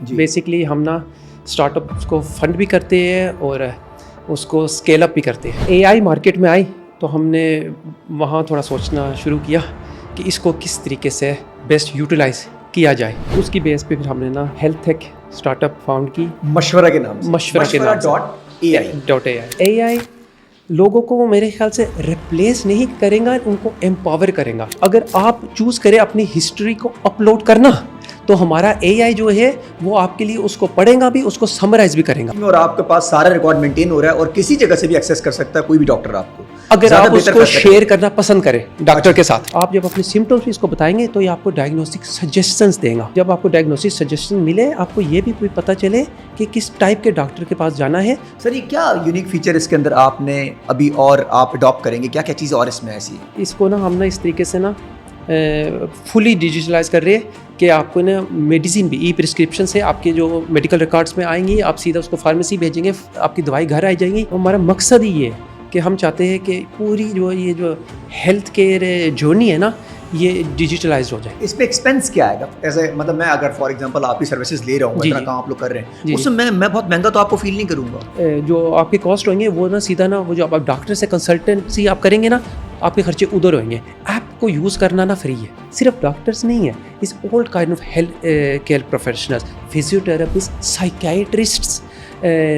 Basically ہم نا start ups کو فنڈ بھی کرتے ہیں اور اس کو اسکیل اپ بھی کرتے ہیں. اے آئی مارکیٹ میں آئی تو ہم نے وہاں تھوڑا سوچنا شروع کیا کہ اس کو کس طریقے سے بیسٹ یوٹیلائز کیا جائے. اس کی بیس پہ پھر ہم نے نا health tech start up found کی مشورہ کے نام سے. مشورہ.ai. اے آئی لوگوں کو میرے خیال سے ریپلیس نہیں کرے گا, ان کو امپاور کرے گا. اگر آپ چوز کریں اپنی ہسٹری کو اپلوڈ کرنا تو ہمارا اے آئی جو ہے وہ آپ کے لیے اس کو پڑھے گا بھی, اس کو سمرائز بھی کرے گا, اور آپ کے پاس سارا ریکارڈ مینٹین ہو رہا ہے اور کسی جگہ سے بھی ایکسیس کر سکتا ہے کوئی بھی ڈاکٹر آپ کو. اگر آپ اس کو شیئر کرنا پسند کریں ڈاکٹر کے ساتھ. آپ جب اپنے سمٹمس بھی اس کو بتائیں گے تو یہ آپ کو ڈائگنوسٹک سجیشنز دے گا. جب آپ کو ڈائگنوسٹک سجیشن ملے آپ کو یہ بھی کوئی پتہ چلے کہ کس ٹائپ کے ڈاکٹر کے پاس جانا ہے. سر یہ کیا یونیک فیچر اس کے اندر آپ نے ابھی اور آپ اڈاپٹ کریں گے, کیا کیا چیزیں اور اس میں ایسی ہیں؟ اس کو نا ہم نا اس طریقے سے نا فلی ڈیجیٹلائز کر رہے ہیں کہ آپ کو نا میڈیسن بھی ای پرسکرپشن سے آپ کے جو میڈیکل ریکارڈس میں آئیں گی, آپ سیدھا اس کو فارمیسی بھیجیں گے, آپ کی دوائی گھر آ جائیں گی. ہمارا مقصد ہی یہ ہے کہ ہم چاہتے ہیں کہ پوری یہ جو ہیلتھ کیئر جرنی ہے نا یہ ڈیجیٹلائز ہو جائے. اس پہ ایکسپینس کیا آئے گا؟ ایسے مطلب میں اگر فار ایگزامپل آپ کی سروسز لے رہا ہوں, اتنا کام آپ لوگ کر رہے ہیں, اس میں میں بہت مہنگا تو آپ کو فیل نہیں کروں گا. جو آپ کے کاسٹ ہوئیں گے وہ نا سیدھا نا وہ جو آپ ڈاکٹر سے کنسلٹنسی آپ کریں گے نا آپ کے خرچے ادھر ہوئیں گے. ایپ کو یوز کرنا نا فری ہے, صرف ڈاکٹرس نہیں ہے, اس all kind of health care professionals, physiotherapist, psychiatrists,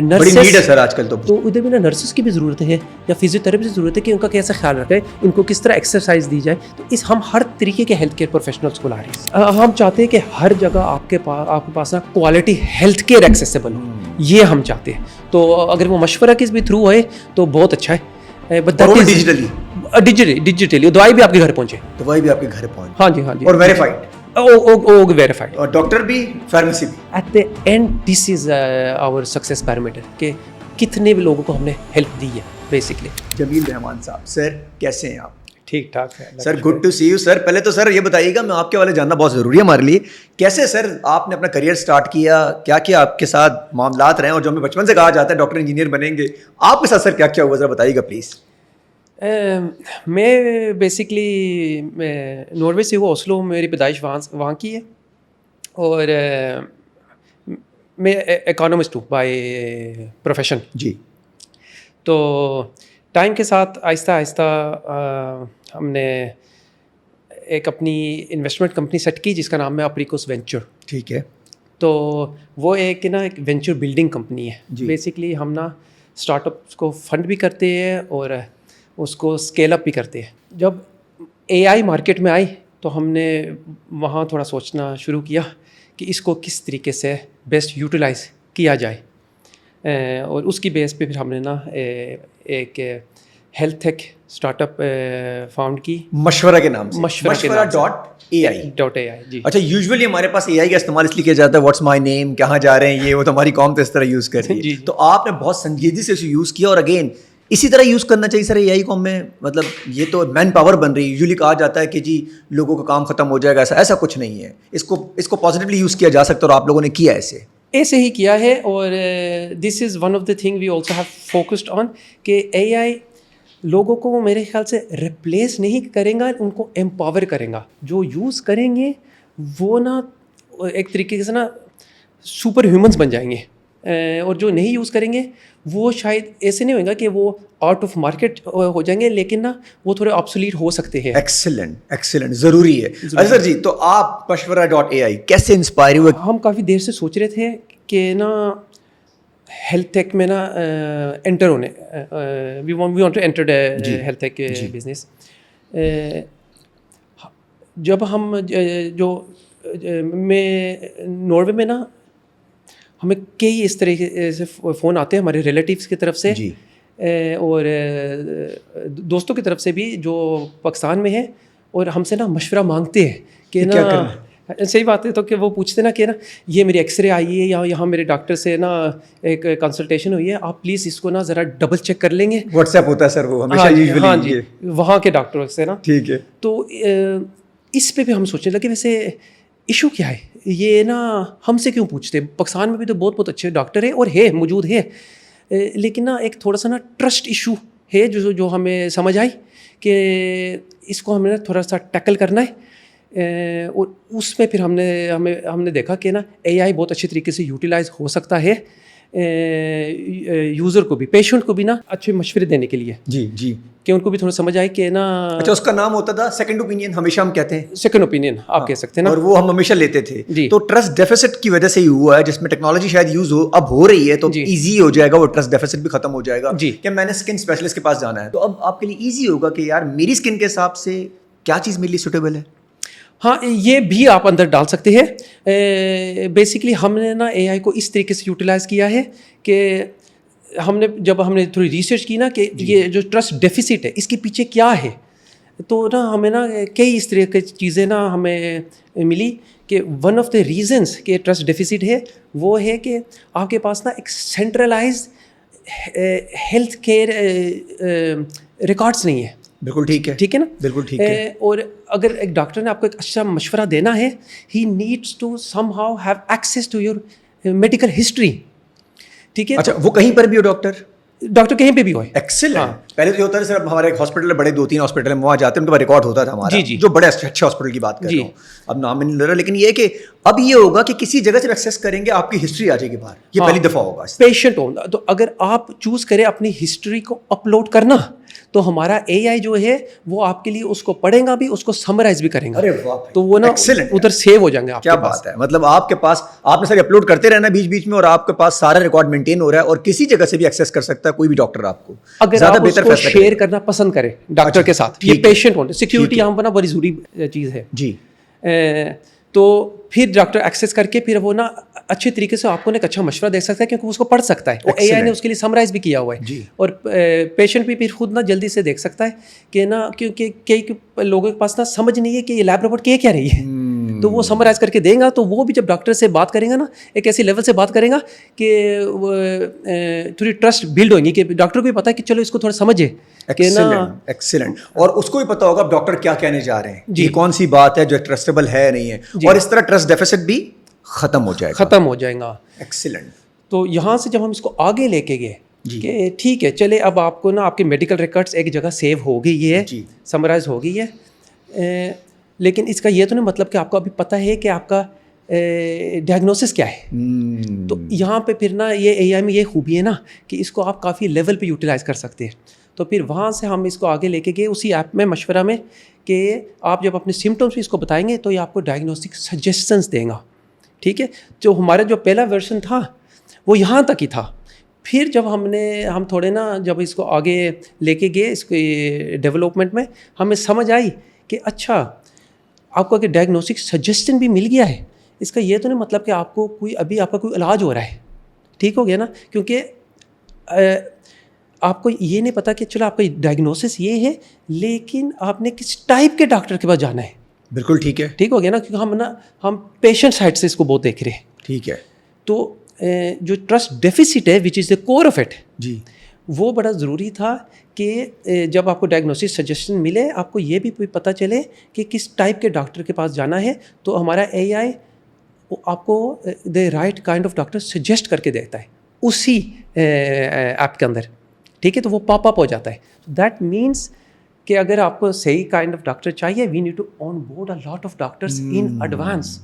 nurses. Sir آج کل تو ادھر بھی نا نرسز کی بھی ضرورت ہے یا فزیوتھراپسٹ کی ضرورت ہے کہ ان کا کیسا خیال رکھے, ان کو کس طرح ایکسرسائز دی جائے. تو اس ہم ہر طریقے کے ہیلتھ کیئر پروفیشنلس کو لا رہے ہیں. ہم چاہتے ہیں کہ ہر جگہ آپ کے پاس نا کوالٹی ہیلتھ کیئر ایکسیسیبل ہو, یہ ہم چاہتے ہیں. تو اگر وہ مشورہ کس بھی تھرو ہے تو بہت اچھا ہے. ڈیجیٹلی دوائی بھی آپ کے گھر پہنچے, ہاں جی, اور ویریفائڈ, اور ڈاکٹر بھی, فارمیسی بھی. At the end this is our success parameter کہ کتنے بھی لوگوں کو ہم نے ہیلپ دی ہے بیسکلی. جمیل رحمان صاحب, سر کیسے ہیں آپ؟ ٹھیک ٹھاک ہے sir, good to see you sir. پہلے تو سر یہ بتائیے گا, میں آپ کے والے جاننا بہت ضروری ہے ہمارے لیے, کیسے سر آپ نے اپنا کریئر سٹارٹ کیا, کیا کیا آپ کے ساتھ معاملات رہے, اور جو ہمیں بچپن سے کہا جاتا ہے ڈاکٹر انجینئر بنیں گے, آپ کے ساتھ سر کیا کیا ہوا, ذرا بتائیے گا پلیز. میں بیسکلی ناروے سے ہوں, اوسلو میری پیدائش وہاں کی ہے, اور میں اکانومسٹ ہوں بائی پروفیشن. جی. تو ٹائم کے ساتھ آہستہ آہستہ ہم نے ایک اپنی انویسٹمنٹ کمپنی سیٹ کی جس کا نام ہے اپریکوس وینچر. ٹھیک ہے. تو وہ ایک نا ایک وینچر بلڈنگ کمپنی ہے. جی. بیسکلی ہم نا اسٹارٹ اپس کو فنڈ بھی کرتے ہیں اور اس کو اسکیل اپ بھی کرتے ہیں. جب اے آئی مارکیٹ میں آئی تو ہم نے وہاں تھوڑا سوچنا شروع کیا کہ اس کو کس طریقے سے بیسٹ یوٹیلائز کیا جائے, اور اس کی بیس پہ پھر ہم نے نا ایک health tech start up found کی مشورہ کے نام سے. مشورہ.ai. جی. اچھا, یوزولی ہمارے پاس اے آئی کا استعمال اس لیے کیا جاتا ہے, واٹس مائی نیم, کہاں جا رہے ہیں, یہ وہ تو ہماری قوم تو اس طرح یوز کر رہی ہے. تو آپ نے بہت سنجیدگی سے اسے یوز کیا, اور اگین اسی طرح یوز کرنا چاہیے سر اے آئی کو ہمیں. مطلب یہ تو مین پاور بن رہی ہے. یوزلی کہا جاتا ہے کہ جی لوگوں کا کام ختم ہو جائے گا, ایسا کچھ نہیں ہے. اس کو پازیٹیولی یوز کیا جا سکتا ہے, اور آپ لوگوں نے کیا ایسے ہی کیا ہے. اور this is one of the thing we also have focused on کہ اے آئی لوگوں کو میرے خیال سے ریپلیس نہیں کرے گا, ان کو امپاور کرے گا. جو یوز کریں گے وہ نا ایک طریقے سے نا سپر ہیومنس بن جائیں گے, اور جو نہیں یوز کریں گے وہ شاید ایسے نہیں ہوئے گا کہ وہ آؤٹ آف مارکیٹ ہو جائیں گے, لیکن نا وہ تھوڑے آبسولیٹ ہو سکتے ہیں. ایکسیلنٹ, ضروری ہے. سر جی, تو آپ مشورہ.ai کیسے انسپائر ہوئے؟ ہم کافی دیر سے سوچ رہے تھے کہ نا ہیلتھ ٹیک میں نا انٹر ہونے, we want to enter health tech business. جب ہم جو میں ناروے میں نا ہمیں کئی اس طریقے سے فون آتے ہیں ہمارے ریلیٹیوس کی طرف سے, اور دوستوں کی طرف سے بھی جو پاکستان میں ہیں, اور ہم سے نا مشورہ مانگتے ہیں کہ نا صحیح بات ہے. تو کہ وہ پوچھتے نا کہ نا یہ میری ایکس رے آئی ہے یا یہاں میرے ڈاکٹر سے نا ایک کنسلٹیشن ہوئی ہے, آپ پلیز اس کو نا ذرا ڈبل چیک کر لیں گے. واٹس ایپ ہوتا ہے سر وہ ہمیشہ. ہاں جی, وہاں کے ڈاکٹر سے نا. ٹھیک ہے. تو اس پہ بھی ہم سوچنے لگے ویسے ایشو کیا ہے, یہ نا ہم سے کیوں پوچھتے. پاکستان میں بھی تو بہت اچھے ڈاکٹر ہیں اور موجود ہے, لیکن نا ایک تھوڑا سا نا ٹرسٹ ایشو ہے جو ہمیں سمجھ آئی کہ اس کو ہمیں نا تھوڑا سا ٹیکل کرنا ہے. اور اس میں پھر ہم نے دیکھا کہ نا AI بہت اچھی طریقے سے یوٹیلائز ہو سکتا ہے یوزر کو بھی, پیشنٹ کو بھی نا اچھے مشورے دینے کے لیے. جی کہ ان کو بھی تھوڑا سمجھ آئے کہ نا. اچھا, اس کا نام ہوتا تھا سیکنڈ اوپینین, ہمیشہ ہم کہتے ہیں سیکنڈ اوپینین آپ کہہ سکتے ہیں نا, اور وہ ہم ہمیشہ لیتے تھے. تو ٹرسٹ ڈیفیسٹ کی وجہ سے ہی ہوا ہے, جس میں ٹیکنالوجی شاید یوز اب ہو رہی ہے تو ایزی ہو جائے گا, وہ ٹرسٹ ڈیفیسٹ بھی ختم ہو جائے گا کہ میں نے اسکن اسپیشلسٹ کے پاس جانا ہے, تو اب آپ کے لیے ایزی ہوگا کہ یار میری اسکن کے حساب سے کیا چیز میرے لیے سوٹیبل ہے. ہاں, یہ بھی آپ اندر ڈال سکتے ہیں. بیسکلی ہم نے نا AI کو اس طریقے سے یوٹیلائز کیا ہے کہ جب ہم نے تھوڑی ریسرچ کی نا کہ یہ جو ٹرسٹ ڈیفیسٹ ہے اس کے پیچھے کیا ہے, تو نا ہمیں نا کئی اس طرح کی چیزیں نا ہمیں ملی کہ ون آف دا ریزنس کہ ٹرسٹ ڈیفیسٹ ہے وہ ہے کہ آپ کے پاس نا ایک سینٹرلائزڈ ہیلتھ کیئر ریکارڈس نہیں ہے. بالکل ٹھیک ہے نا, بالکل ٹھیک ہے. اور اگر ایک ڈاکٹر نے آپ کو ایک اچھا مشورہ دینا ہے, he needs to somehow have access to your medical history. ٹھیک ہے, اچھا وہ کہیں پر بھی ہو ڈاکٹر کہیں پہ بھی ہوئے. ایکسلنٹ. پہلے تو یہ ہوتا ہے سر, ہمارے ہاسپٹل بڑے 2-3 ہاسپٹل ہیں, وہاں جاتے ہیں ان کے پاس ریکارڈ ہوتا تھا ہمارا, جو بڑے اچھے ہاسپٹل کی بات کر رہا ہوں, اب نام نہیں لے رہا, لیکن یہ کہ اب یہ ہوگا کہ کسی جگہ سے ایکسیس کریں گے آپ کی ہسٹری آ جائے گی باہر, یہ پہلی دفعہ ہوگا پیشنٹ ہونا. تو اگر آپ چوز کریں اپنی ہسٹری کو اپلوڈ کرنا, تو ہمارا AI جو ہے وہ آپ کے لیے اس کو پڑھے گا بھی, اس کو سمرائز بھی کریں گا, تو وہ نا ادھر سیو ہو جائیں گے آپ کے پاس. کیا بات ہے, مطلب آپ کے پاس آپ نے سر اپلوڈ کرتے رہنا بیچ بیچ میں, اور آپ کے پاس سارا ریکارڈ مینٹین ہو رہا ہے, اور کسی جگہ سے بھی ایکسیس کر سکتا ہے کوئی بھی ڈاکٹر آپ کو. اگر آپ اس کو شیئر کرنا پسند کریں ڈاکٹر کے ساتھ, یہ پیشنٹ ہونے سیکیورٹی یہاں پر نا بڑی ضروری چیز ہے. جی, تو پھر ڈاکٹر ایکسیس کر کے پھر وہ نا اچھے طریقے سے آپ کو ایک اچھا مشورہ دے سکتا ہے, کیونکہ اس کو پڑھ سکتا ہے, اور AI نے اس کے لیے سمرائز بھی کیا ہوا ہے. اور پیشنٹ بھی پھر خود نا جلدی سے دیکھ سکتا ہے کہ نا, کیونکہ کئی لوگوں کے پاس نا سمجھ نہیں ہے کہ یہ لیب رپورٹ کیا رہی ہے, تو وہ سمرائز کر کے دیں گا, تو وہ بھی جب ڈاکٹر سے بات کریں گا نا ایک ایسی لیول سے بات کریں گا کہ تھوڑی ٹرسٹ بلڈ ہوگی, کہ ڈاکٹر کو بھی پتا ہے کہ چلو اس کو تھوڑا سمجھے. ایکسلنٹ. اور اس کو بھی پتا ہوگا ڈاکٹر کیا کہنے جا رہے ہیں, یہ کون سی بات ہے جو ٹرسٹیبل ہے نہیں ہے, اور اس طرح ٹرسٹ ڈیفیسٹ بھی ختم ہو جائے گا. ایکسلنٹ. تو یہاں سے جب ہم اس کو آگے لے کے گئے کہ ٹھیک ہے چلے, اب آپ کو نا آپ کے میڈیکل ریکارڈس ایک جگہ سیو ہو گئی ہے, سمرائز ہو گئی ہے, لیکن اس کا یہ تو نہیں مطلب کہ آپ کو ابھی پتہ ہے کہ آپ کا ڈائگنوسس کیا ہے. تو یہاں پہ پھر نا یہ AI میں یہ خوبی ہے نا کہ اس کو آپ کافی لیول پہ یوٹیلائز کر سکتے ہیں. تو پھر وہاں سے ہم اس کو آگے لے کے گئے اسی ایپ میں مشورہ میں, کہ آپ جب اپنے سمٹمس بھی اس کو بتائیں گے تو یہ آپ کو ڈائگنوسٹک سجیشنس دیں گا. ٹھیک ہے, جو ہمارا جو پہلا ورژن تھا وہ یہاں تک ہی تھا. پھر جب ہم تھوڑے نا جب اس کو آگے لے کے گئے اس کے ڈیولپمنٹ میں, ہمیں سمجھ آئی کہ اچھا آپ کو اگر ڈائگنوسٹک سجیشن بھی مل گیا ہے, اس کا یہ تو نہیں مطلب کہ آپ کو ابھی آپ کا کوئی علاج ہو رہا ہے. ٹھیک ہو گیا نا, کیونکہ آپ کو یہ نہیں پتا کہ چلو آپ کا ڈائگنوسس یہ ہے, لیکن آپ نے کس ٹائپ کے ڈاکٹر کے پاس جانا ہے. بالکل ٹھیک ہے, ٹھیک ہو گیا نا, کیونکہ ہم پیشنٹ سائڈ سے اس کو بہت دیکھ رہے ہیں. ٹھیک ہے. تو جو ٹرسٹ ڈیفیسٹ ہے وچ از دا کور آف اٹ, جی, وہ بڑا ضروری تھا کہ جب آپ کو ڈائگنوسس سجیشن ملے, آپ کو یہ بھی پتہ چلے کہ کس ٹائپ کے ڈاکٹر کے پاس جانا ہے. تو ہمارا AI آپ کو the right kind of doctor suggest کر کے دیتا ہے اسی ایپ کے اندر. ٹھیک ہے, تو وہ پاپ اپ ہو جاتا ہے. دیٹ مینس کہ اگر آپ کو صحیح کائنڈ آف ڈاکٹر چاہیے, we need to onboard a lot of doctors in advance.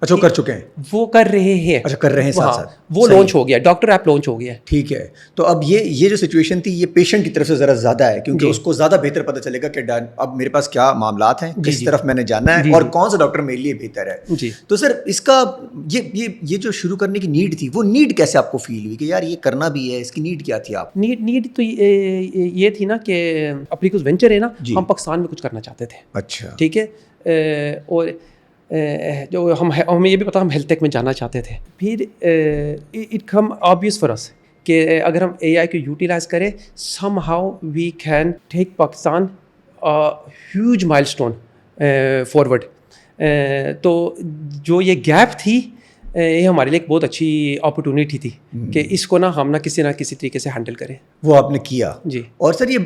اچھا کر چکے ہیں, وہ کر رہے ہیں. اچھا کر رہے ہیں ساتھ ساتھ, وہ لانچ ہو گیا, ڈاکٹر ایپ لانچ ہو گیا. ٹھیک ہے. تو اب یہ جو سچویشن تھی یہ پیشنٹ کی طرف سے ذرا زیادہ ہے, کیونکہ اس کو زیادہ بہتر پتہ چلے گا کہ اب میرے پاس کیا معاملات ہیں, کس طرف میں نے جانا ہے, اور کون سا ڈاکٹر میرے لیے بہتر ہے. تو سر اس کا یہ جو شروع کرنے کی نیڈ تھی, وہ نیڈ کیسے آپ کو فیل ہوئی کہ یار یہ کرنا بھی ہے, اس کی نیڈ کیا تھی؟ آپ نیڈ تو یہ تھی نا کہ اپنی کچھ وینچر ہے نا, ہم پاکستان میں کچھ کرنا چاہتے تھے. اچھا, ٹھیک ہے. اور جو ہمیں یہ بھی پتا ہم ہیلتھ ٹیک میں جانا چاہتے تھے. پھر it come obvious for us کہ اگر ہم AI کو یوٹیلائز کریں, somehow we can take Pakistan huge milestone forward. تو جو یہ گیپ تھی, یہ ہمارے لیے ایک بہت اچھی اپرچونیٹی تھی کہ اس کو ہم نہ کسی طریقے سے ہینڈل کریں. وہ آپ نے کیا. جی. اور سر یہ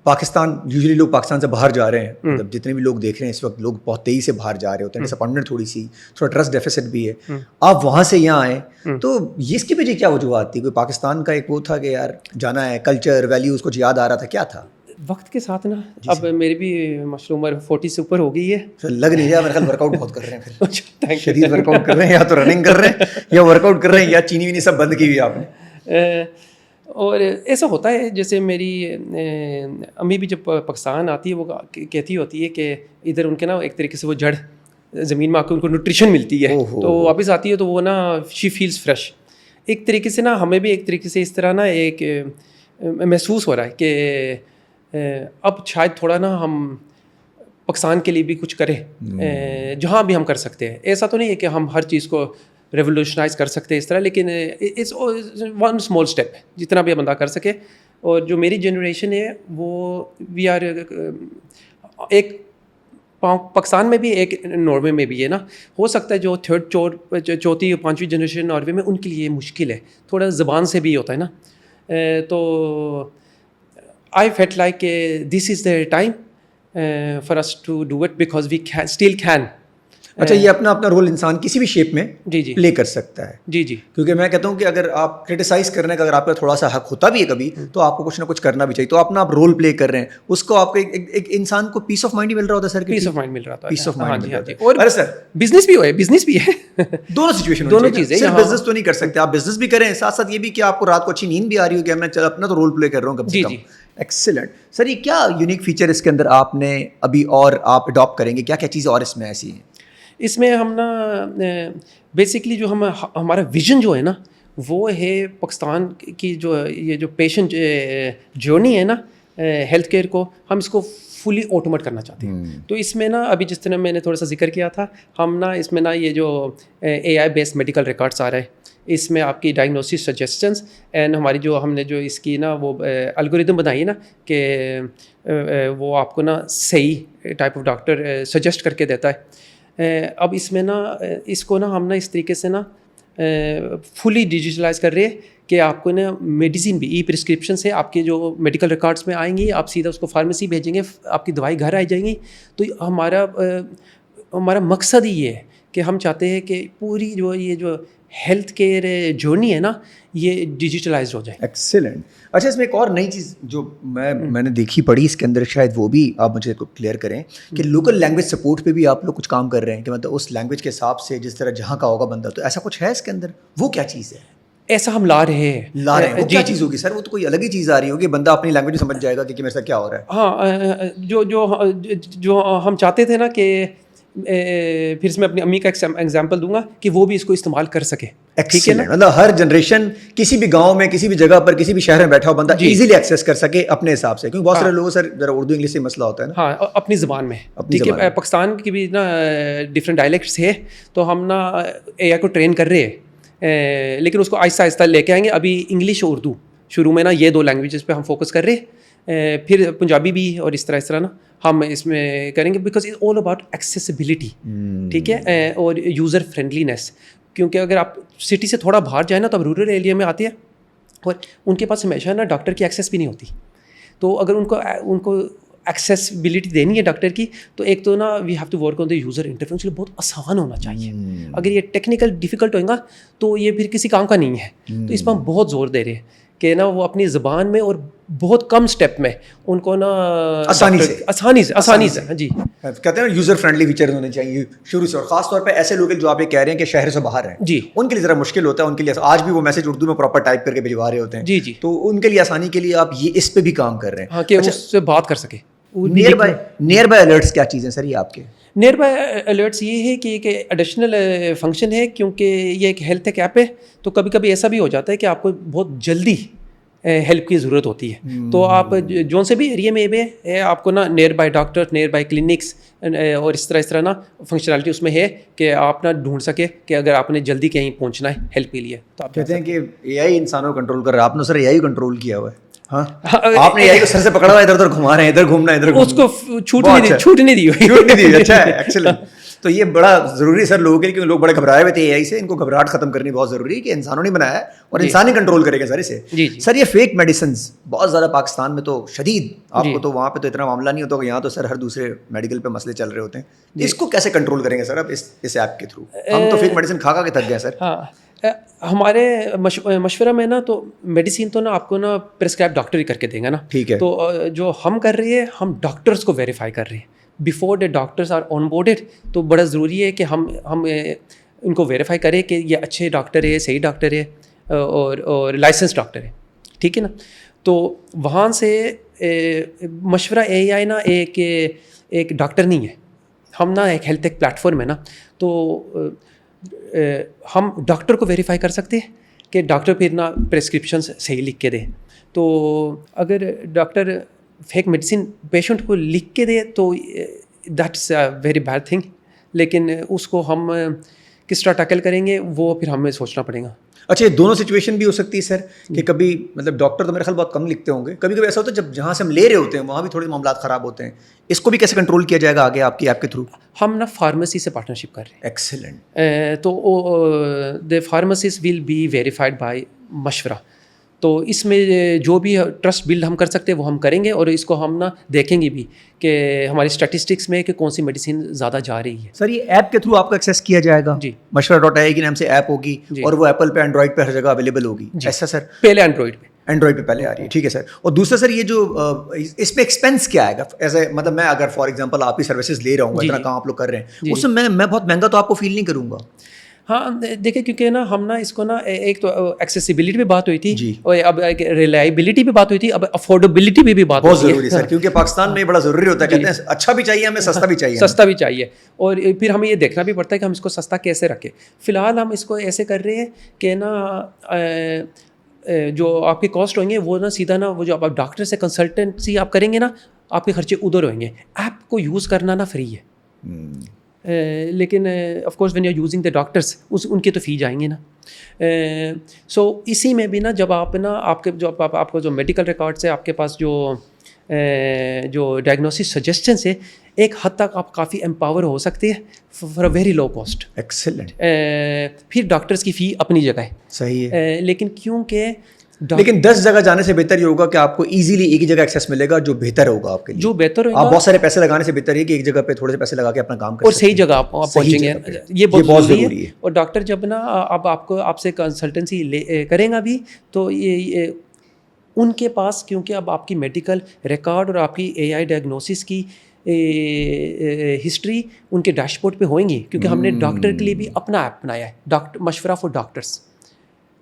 پاکستان, یوزلی لوگ پاکستان سے باہر جا رہے ہیں, مطلب جتنے بھی لوگ دیکھ رہے ہیں اس وقت, لوگ بہت تیزی سے باہر جا رہے ہوتے ہیں, ڈس اپوائنٹمنٹ تھوڑا ٹرسٹ ڈیفیسٹ بھی ہے. آپ وہاں سے یہاں آئے, تو اس کی وجہ کیا وجوہات تھی؟ کوئی پاکستان کا ایک وہ تھا کہ یار جانا ہے, کلچر ویلیوز کچھ یاد آ رہا تھا, کیا تھا؟ وقت کے ساتھ نا اب میری بھی ماشاء اللہ عمر 40 سے اوپر ہو گئی ہے. لگ نہیں رہا میرے خیال ورک آؤٹ بہت کر رہے ہیں پھر, شدید ورک آؤٹ کر رہے ہیں, یا تو رننگ کر رہے ہیں یا ورک آؤٹ کر رہے ہیں, یا چینی وینی سب بند کی ہوئی آپ نے. اور ایسا ہوتا ہے جیسے میری امی بھی جب پاکستان آتی ہے وہ کہتی ہوتی ہے کہ ادھر ان کے نا ایک طریقے سے وہ جڑ زمین میں آ کے ان کو نیوٹریشن ملتی ہے, تو واپس آتی ہے تو وہ نا شی فیلز فریش. ایک طریقے سے نا ہمیں بھی ایک طریقے سے اس طرح نا ایک محسوس ہو رہا ہے کہ اب شاید تھوڑا نا ہم پاکستان کے لیے بھی کچھ کریں جہاں بھی ہم کر سکتے ہیں. ایسا تو نہیں ہے کہ ہم ہر چیز کو ریولیوشنائز کر سکتے ہیں اس طرح, لیکن اٹس ون اسمال اسٹیپ جتنا بھی بندہ کر سکے. اور جو میری جنریشن ہے وہ وی آر ایک پاکستان میں بھی ایک ناروے میں بھی ہے نا, ہو سکتا ہے جو تھرڈ چوتھی اور پانچویں جنریشن ناروے میں ان کے لیے مشکل ہے, تھوڑا زبان سے بھی ہوتا ہے نا. تو I felt like this is the time for us to do it because we can still can. اچھا, یہ اپنا رول انسان کسی بھی شیپ میں پلے کر سکتا ہے. جی جی, کیونکہ میں کہتا ہوں کہ اگر آپ کرٹیسائز کرنے کا اگر آپ کا تھوڑا سا حق ہوتا بھی ہے کبھی, تو آپ کو کچھ نہ کچھ کرنا بھی چاہیے. تو اپنا آپ رول پلے کر رہے ہیں, اس کو آپ کو ایک انسان کو پیس آف مائنڈ ہی مل رہا ہوتا ہے سر. پیس آف مائنڈ مل رہا تھا, پیس آف مائنڈ. اور سر بزنس بھی ہے دونوں سچویشن, دونوں چیزیں. صرف بزنس تو نہیں کر سکتے آپ, بزنس بھی کریں ساتھ ساتھ یہ بھی کہ آپ کو رات کو اچھی نیند بھی آ رہی ہو کہ میں اپنا تو رول پلے کر رہا ہوں کم سے کم. ایکسلنٹ سر. یہ کیا یونیک فیچر اس کے اندر آپ نے ابھی اور آپ اڈاپٹ کریں گے, کیا کیا چیزیں اور اس میں ایسی ہیں؟ اس میں ہم نا بیسکلی جو ہمارا ویژن جو ہے نا وہ ہے پاکستان کی جو یہ جو پیشنٹ جرنی ہے نا ہیلتھ کیئر کو, ہم اس کو فلی آٹومیٹ کرنا چاہتے ہیں. تو اس میں نا ابھی جس طرح میں نے تھوڑا سا ذکر کیا تھا, ہم نا اس میں نا یہ جو اے آئی بیسڈ میڈیکل ریکارڈس آ رہے ہیں, اس میں آپ کی ڈائگنوسس سجیسٹنس اینڈ ہماری جو ہم نے جو اس کی نا وہ الگوریدم بنائی ہے نا کہ وہ آپ کو نا صحیح ٹائپ آف ڈاکٹر سجیسٹ کر کے دیتا ہے. اب اس میں نا اس کو نا ہم نا اس طریقے سے نا فلی ڈیجیٹلائز کر رہے ہیں کہ آپ کو نا میڈیسن بھی ای پرسکرپشن سے آپ کے جو میڈیکل ریکارڈس میں آئیں گی, آپ سیدھا اس کو فارمیسی بھیجیں گے, آپ کی دوائی گھر آ جائیں گی. تو ہمارا مقصد ہی یہ ہے کہ ہم چاہتے ہیں کہ پوری جو یہ جو ہیلتھ کیئر جرنی ہے نا یہ ڈیجیٹلائز ہو جائے. ایکسیلنٹ. اچھا, اس میں ایک اور نئی چیز جو میں نے دیکھی پڑھی اس کے اندر, شاید وہ بھی آپ مجھے کلیئر کریں کہ لوکل لینگویج سپورٹ پہ بھی آپ لوگ کچھ کام کر رہے ہیں, کہ مطلب اس لینگویج کے حساب سے جس طرح جہاں کا ہوگا بندہ, تو ایسا کچھ ہے اس کے اندر؟ وہ کیا چیز ہے؟ ایسا ہم لا رہے ہیں. وہ کیا چیز ہوگی سر؟ وہ تو کوئی الگ ہی چیز آ رہی ہوگی, بندہ اپنی لینگویج سمجھ جائے گا کہ میرے ساتھ کیا ہو رہا ہے. ہاں, جو ہم چاہتے تھے نا کہ پھر اس میں اپنی امی کا ایگزامپل دوں گا کہ وہ بھی اس کو استعمال کر سکے. ٹھیک ہے نا, مطلب ہر جنریشن کسی بھی گاؤں میں کسی بھی جگہ پر کسی بھی شہر میں بیٹھا ہو بندہ ایزیلی ایکسیس کر سکے اپنے حساب سے, کیونکہ بہت سارے لوگوں سر ذرا اردو انگلش سے مسئلہ ہوتا ہے نا. ہاں, اپنی زبان میں. ٹھیک ہے, پاکستان کی بھی نا ڈفرینٹ ڈائلیکٹس ہے, تو ہم نا اے آئی کو ٹرین کر رہے ہیں, لیکن اس کو آہستہ آہستہ لے کے آئیں گے. ابھی انگلش اور اردو شروع میں نا یہ دو لینگویجز پہ ہم فوکس کر رہے ہیں, پھر پنجابی بھی اور اس طرح نا ہم اس میں کریں گے, because it's all about accessibility. ٹھیک ہے, اور یوزر فرینڈلینس. کیونکہ اگر آپ سٹی سے تھوڑا باہر جائیں نا تو اب رورل ایریا میں آتی ہے اور ان کے پاس ہمیشہ نا ڈاکٹر کی ایکسیس بھی نہیں ہوتی. تو اگر ان کو ایکسیسبلٹی دینی ہے ڈاکٹر کی, تو ایک تو نا we have to work on the user interface, بہت آسان ہونا چاہیے. اگر یہ ٹیکنیکل ڈیفیکلٹ ہوئے گا تو یہ پھر کسی کام کا نہیں ہے. تو اس پہ ہم بہت زور دے رہے ہیں کہ نا وہ اپنی زبان میں اور بہت کم سٹیپ میں ان کو نا آسانی سے جی کہتے ہیں یوزر فرینڈلی فیچر ہونے چاہیے شروع سے, اور خاص طور پہ ایسے لوگ جو آپ یہ کہہ رہے ہیں کہ شہر سے باہر ہیں جی, ان کے لیے ذرا مشکل ہوتا ہے. ان کے لیے آج بھی وہ میسج اردو میں پراپر ٹائپ کر کے بھجوا رہے ہوتے ہیں. جی جی, تو ان کے لیے آسانی کے لیے آپ یہ اس پہ بھی کام کر ررہے ہیں. ہاں, کہ اس سے بات کر سکے. نیئر بائی الرٹس کیا چیزیں سر یہ آپ کے؟ نیئر بائی الرٹس یہ ہے کہ ایک ایڈیشنل فنکشن ہے, کیونکہ یہ ایک ہیلتھ ٹیک ایپ ہے. تو کبھی کبھی ایسا بھی ہو جاتا ہے کہ آپ کو بہت جلدی ہیلپ کی ضرورت ہوتی ہے, تو آپ جون سے بھی ایریا میں ہے آپ کو نا near by doctor, near by clinics اور اس طرح نا فنکشنالٹی اس میں ہے کہ آپ نا ڈھونڈ سکے کہ اگر آپ نے جلدی کہیں پہنچنا ہے ہیلپ کے لیے. تو آپ کہتے ہیں کہ اے آئی انسانوں کو کنٹرول کر رہا ہے, آپ نے سر اے آئی کنٹرول کیا ہوا ہے. ہاں, آپ نے اے آئی کو سر سے پکڑا ہوا ہے, ادھر ادھر گھما رہے ہیں, ادھر گھومنا ہے, اس کو چھوٹ نہیں دی. اچھا ہے, ایکسلنٹ. تو یہ بڑا ضروری ہے سر لوگوں کے لیے, کیونکہ لوگ بڑے گھبرائے ہوئے تھے اے آئی سے. ان کو گھبراہٹ ختم کرنی بہت ضروری ہے کہ انسانوں نے بنایا ہے اور انسان ہی کنٹرول کرے گا سر اسے. سر یہ فیک میڈیسنز بہت زیادہ پاکستان میں تو شدید, آپ کو تو وہاں پہ تو اتنا معاملہ نہیں ہوتا, یہاں تو سر ہر دوسرے میڈیکل پہ مسئلے چل رہے ہوتے ہیں. اس کو کیسے کنٹرول کریں گے سر اب اس ایپ کے تھرو؟ ہم تو فیک میڈیسن کھا کے تھک گئے سر. ہاں, ہمارے مشورہ میں نا تو میڈیسین تو نا آپ کو نا پرسکرائب ڈاکٹر ہی کر کے دیں گا نا. ٹھیک ہے. تو جو ہم کر رہے ہیں ہم ڈاکٹرس کو ویریفائی کر رہے ہیں before the doctors are onboarded. تو بڑا ضروری ہے کہ ہم ان کو ویریفائی کریں کہ یہ اچھے ڈاکٹر ہے, صحیح ڈاکٹر ہے اور لائسنس ڈاکٹر ہے. ٹھیک ہے نا. تو وہاں سے مشورہ اے آئی نا ایک ڈاکٹر نہیں ہے, ہم نا ایک ہیلتھ ٹیک پلیٹ فارم ہے نا. تو ہم ڈاکٹر کو ویریفائی کر سکتے ہیں کہ ڈاکٹر پھر نا پرسکرپشن صحیح لکھ کے دے. تو اگر ڈاکٹر فیک میڈیسن پیشنٹ کو لکھ کے دے تو that's a very bad thing. لیکن اس کو ہم کس طرح ٹیکل کریں گے وہ پھر ہمیں سوچنا پڑے گا. اچھا, یہ دونوں سچویشن بھی ہو سکتی ہے سر کہ کبھی مطلب ڈاکٹر تو میرے خیال بہت کم لکھتے ہوں گے, کبھی کبھی ایسا ہوتا ہے جب جہاں سے ہم لے رہے ہوتے ہیں وہاں بھی تھوڑے معاملات خراب ہوتے ہیں, اس کو بھی کیسے کنٹرول کیا جائے گا آگے آپ کی ایپ کے تھرو؟ ہم نا فارمیسی سے پارٹنرشپ کر رہے ہیں. ایکسلنٹ. تو the pharmacies will be verified by Mashwara. تو اس میں جو بھی ٹرسٹ بلڈ ہم کر سکتے ہیں وہ ہم کریں گے, اور اس کو ہم نا دیکھیں گے بھی کہ ہماری اسٹیٹسٹکس میں کہ کون سی میڈیسن زیادہ جا رہی ہے. سر یہ ایپ کے تھرو آپ کو ایکسیس کیا جائے گا؟ جی, مشورہ.ai کے نام سے ایپ ہوگی اور وہ ایپل پہ, اینڈرائڈ پہ, ہر جگہ اویلیبل ہوگی. ایسا سر؟ پہلے اینڈرائڈ پہ پہلے آ رہی ہے. ٹھیک ہے سر. اور دوسرا سر یہ جو اس پہ ایکسپینس کیا آئے گا ایسے, مطلب میں اگر فار ایگزامپل آپ کی سروسز لے رہا ہوں, اتنا کام آپ لوگ کر رہے ہیں, اس میں میں بہت مہنگا تو آپ کو فیل نہیں کروں گا؟ ہاں دیکھیں, کیونکہ نا ہم نا اس کو نا ایک تو ایکسیسیبلٹی پہ بات ہوئی تھی جی, اور اب ریلائبلٹی پہ بات ہوئی تھی, اب افورڈیبلٹی پہ بھی بات بہت ضروری ہے سر, کیونکہ پاکستان میں بڑا ضروری ہوتا ہے, کہتے ہیں اچھا بھی چاہیے ہمیں, سستا بھی چاہیے. سستا بھی چاہیے, اور پھر ہمیں یہ دیکھنا بھی پڑتا ہے کہ ہم اس کو سستا کیسے رکھیں. فی الحال ہم اس کو ایسے کر رہے ہیں کہ نا جو آپ کے کاسٹ ہوئیں گے وہ نا سیدھا نا وہ جو آپ ڈاکٹر سے کنسلٹنسی آپ کریں گے نا, آپ کے خرچے ادھر ہوئیں گے. ایپ کو یوز کرنا نا فری ہے, لیکن of course when you are using the doctors ان کے تو فی جائیں گے نا. سو اسی میں بھی نا جب آپ نا آپ کے جو آپ کو جو میڈیکل ریکارڈس ہے, آپ کے پاس جو ڈائگنوسس سجیسٹنس ہے, ایک حد تک آپ کافی امپاور ہو سکتے ہیں for a very low cost. Excellent. پھر ڈاکٹرس کی فی اپنی جگہ ہے, صحیح ہے, لیکن کیونکہ لیکن 10 جگہ جانے سے بہتر یہ ہوگا کہ آپ کو ایزیلی ایک ہی جگہ ایکسیس ملے گا جو بہتر ہوگا آپ کے لیے. جو بہتر ہوگا, آپ بہت سارے پیسے لگانے سے بہتر ہے کہ ایک جگہ پہ تھوڑے سے پیسے لگا کے اپنا کام کریں اور صحیح جگہ آپ پہنچیں گے. یہ بہت ضروری ہے. اور ڈاکٹر جب نا اب آپ سے کنسلٹنسی کریں گا بھی تو یہ ان کے پاس, کیونکہ اب آپ کی میڈیکل ریکارڈ اور آپ کی اے آئی ڈائگنوسس کی ہسٹری ان کے ڈیش بورڈ پہ ہوئیں گی, کیونکہ ہم نے ڈاکٹر کے لیے بھی اپنا ایپ بنایا ہے, مشورہ فار ڈاکٹرس.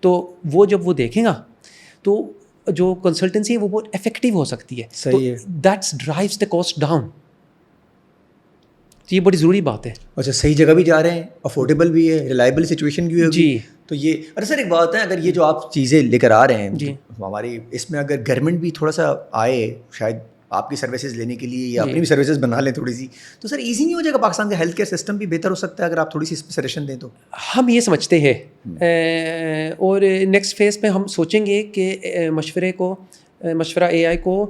تو وہ جب وہ دیکھیں گا تو جو کنسلٹنسی ہے وہ بہت افیکٹو ہو سکتی ہے. صحیح ہے. That's drives the cost down. یہ بڑی ضروری بات ہے. اچھا, صحیح جگہ بھی جا رہے ہیں, افورڈیبل بھی ہے, ریلائبل سچویشن بھی ہوگی. جی. تو یہ اچھا سر ایک بات ہے, اگر یہ جو آپ چیزیں لے کر آ رہے ہیں جی ہماری, اس میں اگر گورنمنٹ بھی تھوڑا سا آئے شاید آپ کی سروسز لینے کے لیے یا اپنی بھی سروسز بنا لیں تھوڑی سی, تو سر ایزی نہیں ہو جائے گا؟ پاکستان کا ہیلتھ کیئر سسٹم بھی بہتر ہو سکتا ہے اگر آپ تھوڑی سی اس پہ سجیشن دیں تو. ہم یہ سمجھتے ہیں, اور نیکسٹ فیز میں ہم سوچیں گے کہ مشورہ اے آئی کو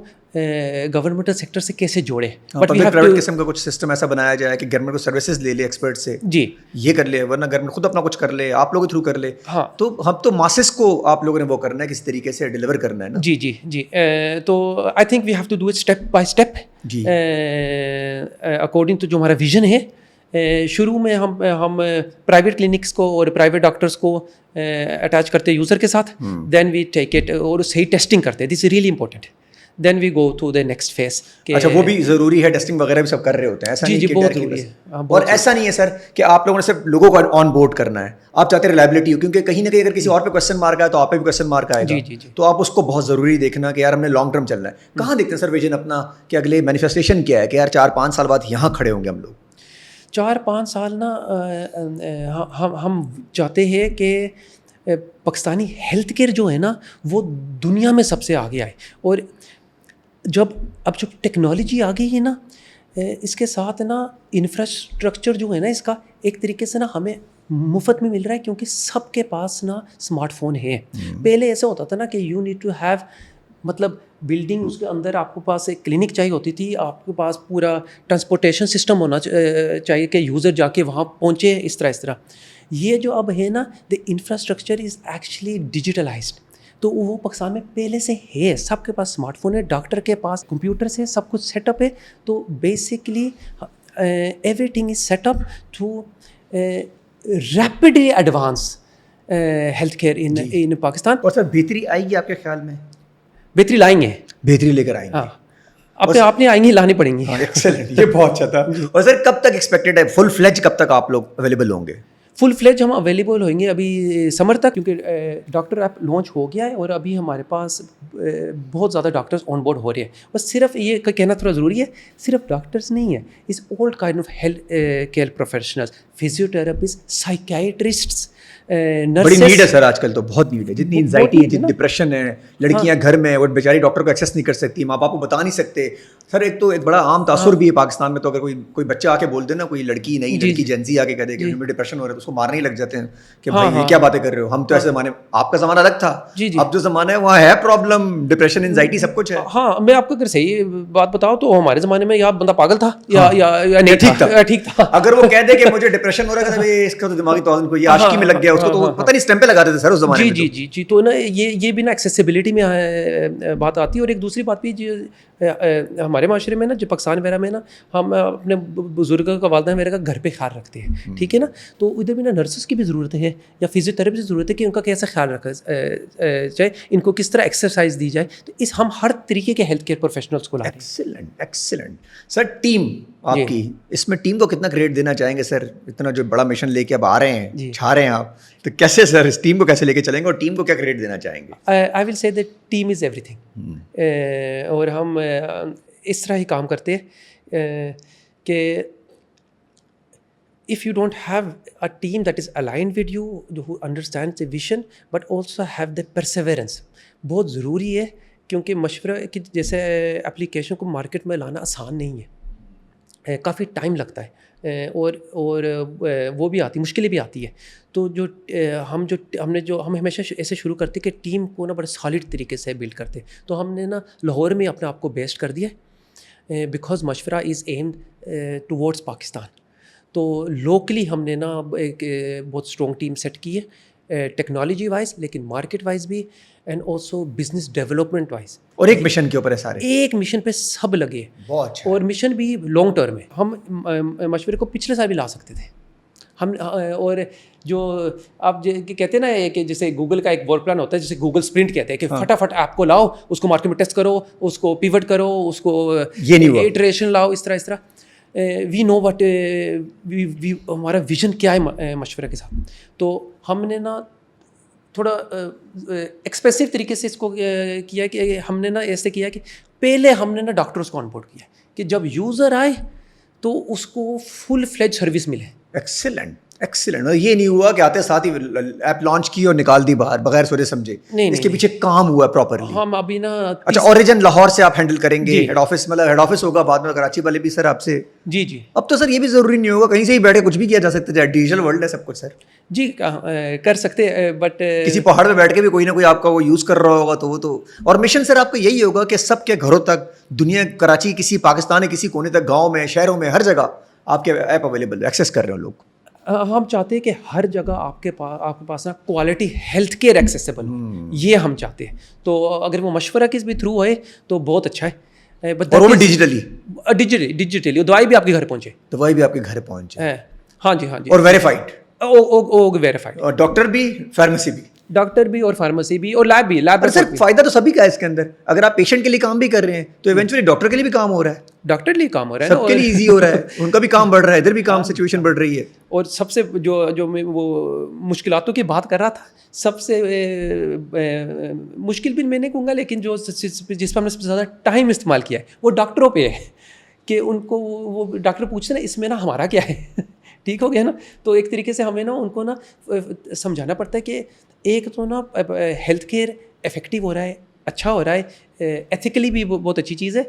گورنمنٹل سیکٹر سے کیسے جوڑے. پرائیویٹ قسم کا کچھ سسٹم ایسا بنایا جائے کہ گورنمنٹ کو سروسز لے لے ایکسپرٹ سے, جی یہ کر لے, ورنہ گورنمنٹ خود اپنا کچھ کر لے, آپ لوگوں کے تھرو کر لے. ہاں, تو ہم تو ماسس کو آپ لوگوں نے وہ کرنا ہے, کسی طریقے سے ڈیلیور کرنا ہے نا. جی جی جی. تو I think we have to do it step by step according to جو ہمارا ویژن ہے. شروع میں ہم پرائیویٹ کلینکس کو اور پرائیویٹ ڈاکٹرس کو اٹیچ کرتے یوزر کے ساتھ, دین وی ٹیک اٹ اور صحیح ٹیسٹنگ کرتے ہیں. This is really important. Then we go to the next phase. اچھا, وہ بھی ضروری ہے, ٹیسٹنگ وغیرہ بھی سب کر رہے ہوتے ہیں, ایسا نہیں کہ بہت ضروری ہے. اور ایسا نہیں ہے سر کہ آپ لوگوں نے صرف لوگوں کو آن بورڈ کرنا ہے, آپ چاہتے ہیں ریلائبلٹی ہو, کیونکہ کہیں نہ کہیں اگر کسی اور پہ کوشچن مارک آئے تو آپ پہ بھی کوشچن مارک آئے گا. تو آپ اس کو بہت ضروری دیکھنا کہ یار ہم نے لانگ ٹرم چلنا ہے. کہاں دیکھتے ہیں سر ویژن اپنا کہ اگلے مینیفیسٹیشن کیا ہے کہ یار 4-5 سال بعد یہاں کھڑے ہوں گے ہم لوگ؟ 4-5 سال نا ہم چاہتے ہیں کہ پاکستانی ہیلتھ کیئر جو ہے نا وہ دنیا میں سب سے آگے آئے. اور جب ٹیکنالوجی آ گئی ہے نا, اس کے ساتھ نا انفراسٹرکچر جو ہے نا اس کا ایک طریقے سے نا ہمیں مفت میں مل رہا ہے, کیونکہ سب کے پاس نا اسمارٹ فون ہے. پہلے ایسا ہوتا تھا نا کہ یو نیڈ ٹو ہیو, مطلب بلڈنگ اس کے اندر آپ کے پاس ایک کلینک چاہیے ہوتی تھی, آپ کے پاس پورا ٹرانسپورٹیشن سسٹم ہونا چاہیے کہ یوزر جا کے وہاں پہنچے اس طرح. یہ جو اب ہے نا دا انفراسٹرکچر از ایکچولی ڈیجیٹلائزڈ. تو وہ پاکستان میں پہلے سے ہے, سب کے پاس اسمارٹ فون ہے, ڈاکٹر کے پاس کمپیوٹرس ہے, سب کچھ سیٹ اپ ہے. تو basically everything is set up to rapidly advance health care in Pakistan. اور سر بہتری آئے گی آپ کے خیال میں؟ بہتری لائیں گے, بہتری لے کر آئیں گے. ہاں اپنے آپ نہیں آئیں گی, لانی پڑیں گی. ایکسلنٹ, یہ بہت اچھا تھا. اور سر کب تک ایکسپیکٹڈ ہے فل فلیج, کب تک آپ لوگ اویلیبل ہوں گے؟ فل فلیج ہم اویلیبل ہوئیں گے ابھی سمر تک, کیونکہ ڈاکٹر ایپ لانچ ہو گیا ہے اور ابھی ہمارے پاس بہت زیادہ ڈاکٹرز آن بورڈ ہو رہے ہیں. اور صرف یہ کہنا تھوڑا ضروری ہے, صرف ڈاکٹرز نہیں ہیں, اس all kind of health care professionals, physiotherapist, psychiatrists, بڑی نیڈ ہے سر آج کل, تو بہت نیڈ ہے. جتنی انزائٹی ہے, جتنی ڈپریشن ہے, لڑکیاں گھر میں وہ بیچاری ڈاکٹر کو ایکسیس نہیں کر سکتی, ماں باپ کو بتا نہیں سکتے. سر ایک تو ایک بڑا عام تاثر بھی ہے پاکستان میں, تو اگر کوئی بچہ آ کے بول دے نا, کوئی لڑکی نئی لڑکی جنزی آ کے کہہ دے کہ ہمیں ڈپریشن ہو رہا ہے, تو اس کو مارنے ہی لگ جاتے ہیں کہ بھائی یہ کیا باتیں کر رہے ہو. ہم تو ایسے زمانے, آپ کا زمانہ الگ تھا, اب جو زمانہ ہے وہاں ہے پرابلم, ڈپریشن, انزائٹی, سب کچھ ہے. ہاں میں آپ کو اگر صحیح بات بتاؤں تو ہمارے زمانے میں یا بندہ پاگل تھا یا ٹھیک تھا. اگر وہ کہہ دے کہ مجھے ڈپریشن ہو رہا ہے, اس کا تو دماغی توازن کوئی عاشقی میں لگ گیا, اس کو تو پتہ نہیں اسٹیمپ پہ لگاتے تھے سر اس زمانے میں. جی تو نا یہ بھی نا ایکسیسیبلٹی میں بات آتی ہے. اور ایک دوسری بات بھی جو ہمارے معاشرے میں نا, جو پاکستان وغیرہ میں نا, ہم اپنے بزرگوں کا, والدہ میرے کا گھر پہ خیال رکھتے ہیں, ٹھیک ہے نا. تو ادھر بھی نا نرسز کی بھی ضرورت ہے یا فزیوتھراپسٹ کی ضرورت ہے کہ ان کا کیسے خیال رکھا جائے, ان کو کس طرح ایکسرسائز دی جائے. تو ہم ہر طریقے کے ہیلتھ کیئر پروفیشنلس کو لا رہے ہیں. ایکسیلنٹ. سر ٹیم آپ کی, اس میں ٹیم کو کتنا کریڈٹ دینا چاہیں گے سر؟ اتنا جو بڑا مشن لے کے اب آ رہے ہیں, چھا رہے ہیں آپ, تو کیسے سر اس ٹیم کو کیسے لے کے چلیں گے, اور ٹیم کو کیا کریڈٹ دینا چاہیں گے؟ آئی ول سے that team is every thing. اور ہم اس طرح ہی کام کرتے ہیں کہ if you don't have a team that is aligned with you, who understands the vision but also have the perseverance, بہت ضروری ہے. کیونکہ مشورہ کی جیسے اپلیکیشن کو مارکیٹ میں لانا آسان نہیں ہے, کافی ٹائم لگتا ہے, اور وہ بھی آتی, مشکلیں بھی آتی ہے. تو ہم ہمیشہ ایسے شروع کرتے کہ ٹیم کو نا بڑے سالڈ طریقے سے بلڈ کرتے. تو ہم نے نا لاہور میں اپنے آپ کو بیسڈ کر دیا, بیکاز مشورہ از ایمڈ ٹورڈس پاکستان. تو لوکلی ہم نے نا ایک بہت اسٹرانگ ٹیم سیٹ کی ہے, ٹیکنالوجی وائز, لیکن مارکیٹ وائز بھی, and also business development wise. اور ایک مشن کے اوپر ہے سارے, ایک مشن پہ سب لگے, بہت اچھا. اور مشن بھی لانگ ٹرم ہے. ہم مشورے کو پچھلے سال بھی لا سکتے تھے ہم. اور جو آپ کہتے ہیں نا کہ جیسے گوگل کا ایک ورک پلان ہوتا ہے, جیسے گوگل اسپرنٹ کہتے ہیں کہ فٹافٹ ایپ کو لاؤ, اس کو مارکیٹ میں ٹیسٹ کرو, اس کو پیوٹ کرو, اس کو ایٹریشن لاؤ, اس طرح. وی نو وٹ ہمارا ویژن کیا ہے مشورہ کے ساتھ. تو ہم نے نا تھوڑا ایکسپریسو طریقے سے اس کو کیا کہ ہم نے نا ایسے کیا کہ پہلے ہم نے نا ڈاکٹرز کو آن بورڈ کیا کہ جب یوزر آئے تو اس کو فل فلیج سروس ملے. ایکسیلنٹ. اور یہ نہیں ہوا کہ آتے ساتھ ہی ایپ لانچ کی اور نکال دی باہر بغیر سوچے سمجھے. اس کے پیچھے کام ہوا پراپرلی. ہم ابھی نا اچھا, اوریجن لاہور سے آپ ہینڈل کریں گے, ہیڈ آفس مطلب ہیڈ آفس ہوگا, بعد میں کراچی والے بھی سر آپ سے. جی اب تو سر یہ بھی ضروری نہیں ہوگا, کہیں سے ہی بیٹھے کچھ بھی کیا جا سکتا ہے, ڈیجیٹل ورلڈ ہے سب کچھ سر. جی کر سکتے, بٹ کسی پہاڑ پہ بیٹھ کے بھی کوئی نہ کوئی آپ کا وہ یوز کر رہا ہوگا, تو وہ تو. اور مشن سر آپ کا یہی ہوگا کہ سب کے گھروں تک, دنیا, کراچی, کسی پاکستان کے کسی کونے تک, گاؤں میں, شہروں میں, ہر جگہ آپ کے ایپ اویلیبل, ایکسیس کر رہے ہیں لوگ. ہم چاہتے ہیں کہ ہر جگہ آپ کے پاس نا کوالٹی ہیلتھ کیئر ایکسیسیبل, یہ ہم چاہتے ہیں. تو اگر وہ مشورہ کے بھی تھرو ہوئے تو بہت اچھا ہے. اور وہ بھی ڈیجیٹلی دوائی بھی آپ کے گھر پہنچے. ہاں جی. اور ویریفائڈ, ویریفائڈ. اور ڈاکٹر بھی, فارمیسی بھی, ڈاکٹر بھی اور فارمیسی بھی, اور لیب بھی. سر فائدہ تو سبھی کا ہے اس کے اندر. اگر آپ پیشنٹ کے لیے کام بھی کر رہے ہیں تو ایونچولی ڈاکٹر کے لیے بھی کام ہو رہا ہے, سب کے لیے ایزی ہو رہا ہے, ان کا بھی کام بڑھ رہا ہے, ادھر بھی کام سچویشن بڑھ رہی ہے. اور سب سے جو میں وہ مشکلاتوں کی بات کر رہا تھا, سب سے مشکل بھی میں نہیں کہوں گا, لیکن جس پر ہم نے سب سے زیادہ ٹائم استعمال کیا ہے وہ ڈاکٹروں پہ ہے کہ ان کو وہ ڈاکٹر پوچھتے نا اس میں نا ہمارا کیا ہے. ٹھیک ہو گیا نا. تو ایک طریقے سے ہمیں نا ان کو نا سمجھانا پڑتا ہے کہ ایک تو نا ہیلتھ کیئر افیکٹو ہو رہا ہے, اچھا ہو رہا ہے, ایتھیکلی بھی بہت اچھی چیز ہے,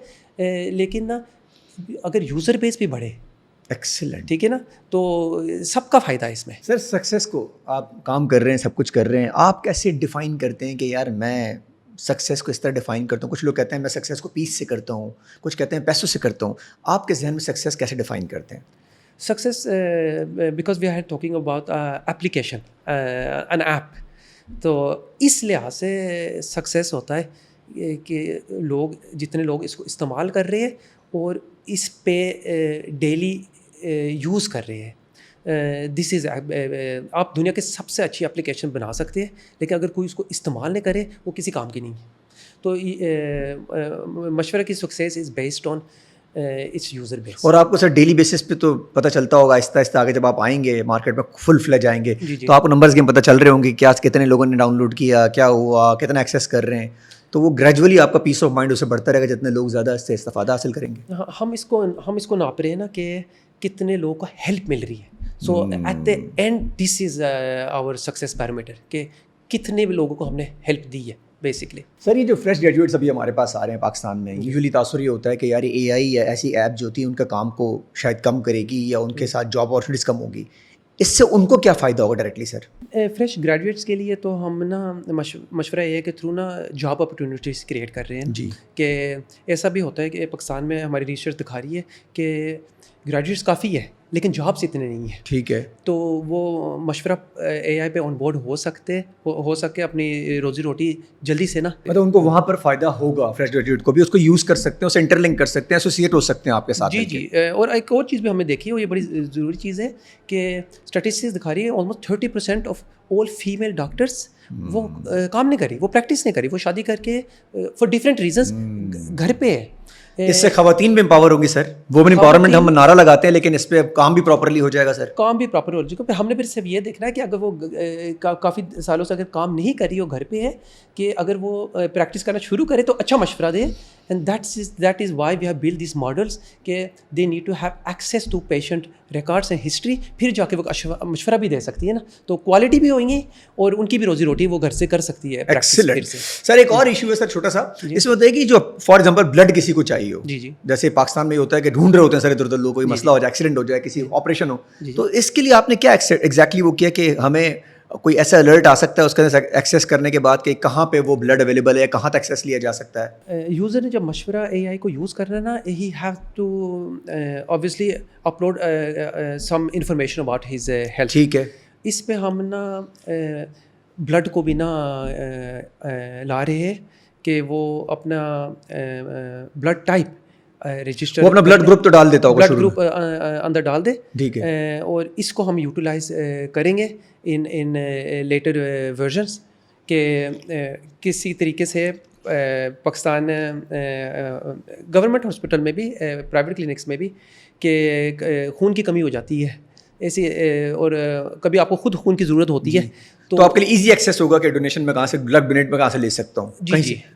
لیکن نا اگر یوزر بیس بھی بڑھے, ایکسیلنٹ, ٹھیک ہے نا, تو سب کا فائدہ ہے اس میں. سر سکسیس کو آپ کام کر رہے ہیں, سب کچھ کر رہے ہیں, آپ کیسے ڈیفائن کرتے ہیں کہ یار میں سکسیس کو اس طرح ڈیفائن کرتا ہوں؟ کچھ لوگ کہتے ہیں میں سکسیس کو پیس سے کرتا ہوں, کچھ کہتے ہیں پیسوں سے کرتا ہوں. آپ کے ذہن میں سکسیس کیسے ڈیفائن کرتے ہیں؟ Success because we are talking about application, an app. تو اس لحاظ سے سکسیس ہوتا ہے کہ جتنے لوگ اس کو استعمال کر رہے ہیں اور اس پہ ڈیلی یوز کر رہے ہیں. دس از آپ دنیا کے سب سے اچھی اپلیکیشن بنا سکتے ہیں لیکن اگر کوئی اس کو استعمال نہ کرے وہ کسی کام کی نہیں ہے. تو مشورہ کی success is based on its user base. اور آپ کو سر ڈیلی بیسس پہ تو پتہ چلتا ہوگا آہستہ آہستہ آگے جب آپ آئیں گے مارکیٹ میں فل فلیج آئیں گے تو آپ کو نمبرز گیم پتہ چل رہے ہوں گے کیا کتنے لوگوں نے ڈاؤن لوڈ کیا, کیا ہوا, کتنا ایکسیس کر رہے ہیں. تو وہ گریجولی آپ کا پیس آف مائنڈ اسے بڑھتا رہے گا جتنے لوگ زیادہ اس سے استفادہ حاصل کریں گے. ہم اس کو ناپ رہے ہیں نا کہ کتنے لوگوں کو ہیلپ مل رہی ہے. So at the end this is our success parameter کہ کتنے لوگوں کو ہم نے ہیلپ دی ہے بیسکلی. سر یہ جو فریش گریجویٹس ابھی ہمارے پاس آ رہے ہیں پاکستان میں, یوزلی تاثر یہ ہوتا ہے کہ یار اے آئی یا ایسی ایپ جو ہوتی ہیں ان کا کام کو شاید کم کرے گی یا ان کے ساتھ جاب اپارچونیٹیز کم ہوگی, اس سے ان کو کیا فائدہ ہوگا ڈائریکٹلی سر؟ فریش گریجویٹس کے لیے تو ہم نا مشورہ یہ ہے کہ تھرو نا جاب اپارچونیٹیز کریٹ کر رہے ہیں جی. کہ ایسا بھی ہوتا ہے کہ پاکستان میں ہماری ریسرچ دکھا رہی ہے کہ گریجویٹس کافی ہے لیکن جابس اتنے نہیں ہیں. ٹھیک ہے. تو وہ مشورہ اے آئی پہ آن بورڈ ہو سکے اپنی روزی روٹی جلدی سے نا, مطلب ان کو وہاں پر فائدہ ہوگا, فریش گریجویٹ کو بھی اس کو یوز کر سکتے ہیں, اسے انٹر لنک کر سکتے ہیں, ایسوسیٹ ہو سکتے ہیں آپ کے ساتھ. جی جی. اور ایک اور چیز بھی ہم نے دیکھی ہے, وہ یہ بڑی ضروری چیز ہے کہ اسٹیٹسٹکس دکھا رہی ہے almost 30% of all female doctors وہ کام نہیں کری, وہ پریکٹس نہیں کری, وہ شادی کر کے فار ڈفرینٹ ریزنس گھر پہ ہے. اس سے خواتین بھی امپاور ہوگی سر. وومن امپاورمنٹ ہم نعرہ لگاتے ہیں لیکن اس پہ کام بھی پراپرلی ہو جائے گا سر. کام بھی پراپر ہو جائے گا. پھر ہم نے پھر صرف یہ دیکھنا ہے کہ اگر وہ کافی سالوں سے اگر کام نہیں کر رہی ہو گھر پہ ہے, کہ اگر وہ پریکٹس کرنا شروع کرے تو اچھا مشورہ دے. And that is why we have build these models کہ they need to have access to patient records and history, پھر جا کے وہ مشورہ بھی دے سکتی ہے نا, تو کوالٹی بھی ہوئیں گی اور ان کی بھی روزی روٹی وہ گھر سے کر سکتی ہے. ایکسیلنٹ. سر ایک اور ایشو ہے سر چھوٹا سا, اس میں ہوتا ہے کہ جو فار ایگزامپل بلڈ کسی کو چاہیے ہو, جی جی, جیسے پاکستان میں یہ ہوتا ہے کہ ڈھونڈ رہے ہوتے ہیں سر ادھر ادھر لوگ, کوئی مسئلہ ہو جائے, ایکسیڈنٹ ہو جائے, کسی آپریشن ہو, تو اس کے لیے آپ نے کیا ایگزیکٹلی وہ کیا کہ ہمیں کوئی ایسا الرٹ آ سکتا ہے اس کے اندر ایکسیس کرنے کے بعد کہ کہاں پہ وہ بلڈ اویلیبل ہے, کہاں تک ایکسیس لیا جا سکتا ہے؟ یوزر نے جب مشورہ اے آئی کو یوز کرنا نا, he have to obviously upload some information about his health. ٹھیک ہے. اس پہ ہم نا بلڈ کو بھی نا لا رہے ہیں کہ وہ اپنا بلڈ ٹائپ رجسٹر, وہ اپنا بلڈ گروپ تو ڈال دیتا ہوگا, بلڈ گروپ اندر ڈال دے. ٹھیک ہے. اور اس کو ہم یوٹیلائز کریں گے ان لیٹر ورژنس کہ کسی طریقے سے پاکستان گورنمنٹ ہاسپٹل میں بھی, پرائیویٹ کلینکس میں بھی, کہ خون کی کمی ہو جاتی ہے ایسی, اور کبھی آپ کو خود خون کی ضرورت ہوتی ہے تو آپ کے لیے ایزی ایکسیس ہوگا کہ ڈونیشن میں کہاں سے, بلڈ ڈونیٹ میں کہاں سے لے سکتا ہوں.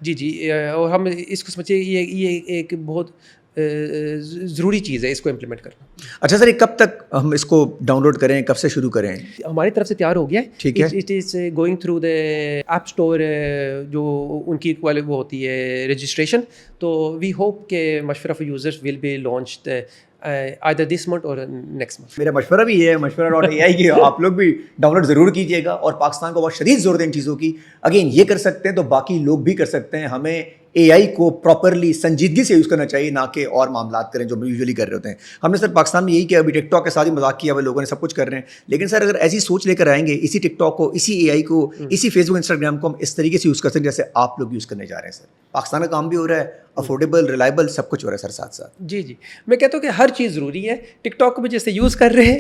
جی جی. اور ہم اس کو سمجھے یہ ایک بہت ضروری چیز ہے اس کو امپلیمنٹ کرنا. اچھا سر, کب تک ہم اس کو ڈاؤن لوڈ کریں, کب سے شروع کریں؟ ہماری طرف سے تیار ہو گیا ہے. ٹھیک ہے. It is going through the app store, جو ان کی وہ ہوتی ہے رجسٹریشن. تو وی ہوپ کہ Mashwara for users will be launched either this month or next month. میرا مشورہ بھی ہے مشورہ.ai کی, آپ لوگ بھی ڈاؤن لوڈ ضرور کیجیے گا, اور پاکستان کو بہت شدید زور دیں ان چیزوں کی. اگین یہ کر سکتے ہیں تو باقی لوگ بھی کر سکتے ہیں. ہمیں اے آئی کو پراپرلی سنجیدگی سے یوز کرنا چاہیے, نہ کہ اور معاملات کریں جو یوزلی کر رہے ہوتے ہیں. ہم نے سر پاکستان میں یہی کیا, ابھی ٹک ٹاک کے ساتھ ہی مذاق کیا, وہ لوگوں نے سب کچھ کر رہے ہیں. لیکن سر اگر ایسی سوچ لے کر آئیں گے, اسی ٹک ٹاک کو, اسی اے آئی کو, اسی فیس بک انسٹاگرام کو ہم اس طریقے سے یوز کر سکتے ہیں جیسے آپ لوگ یوز کرنے جا رہے ہیں. سر پاکستان کا کام بھی ہو رہا ہے, افورڈیبل, ریلائبل, سب کچھ ہو رہا ہے سر ساتھ ساتھ. جی جی, میں کہتا ہوں کہ ہر چیز ضروری ہے. ٹک ٹاک کو بھی جیسے یوز کر رہے ہیں,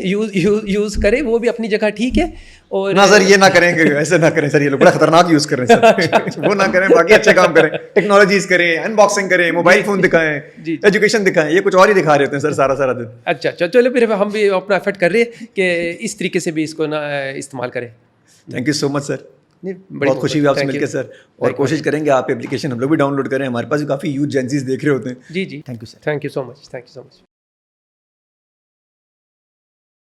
یوز کریں, وہ بھی اپنی جگہ ٹھیک ہے. اور نہ سر یہ نہ کریں گے, ایسے نہ کریں سر, یہ لوگ بڑا خطرناک یوز کر رہے ہیں سر. وہ نہ کریں, باقی اچھے کام کریں, ٹیکنالوجیز کریں, ان باکسنگ کریں, موبائل فون دکھائیں, ایجوکیشن دکھائیں. یہ کچھ اور ہی دکھا رہے ہوتے ہیں سر سارا دن. اچھا چلو, پھر ہم بھی اپنا ایفرٹ کر رہے ہیں کہ اس طریقے سے بھی اس کو نا استعمال کریں. تھینک یو سو مچ سر, بہت خوشی ہوئی آپ سے مل کے سر, اور کوشش کریں گے آپ اپلیکیشن ہم لوگ بھی ڈاؤن لوڈ کریں. ہمارے پاس بھی کافی یوتھ جینزیز دیکھ رہے ہوتے ہیں. جی جی, thank you sir. Thank you so much.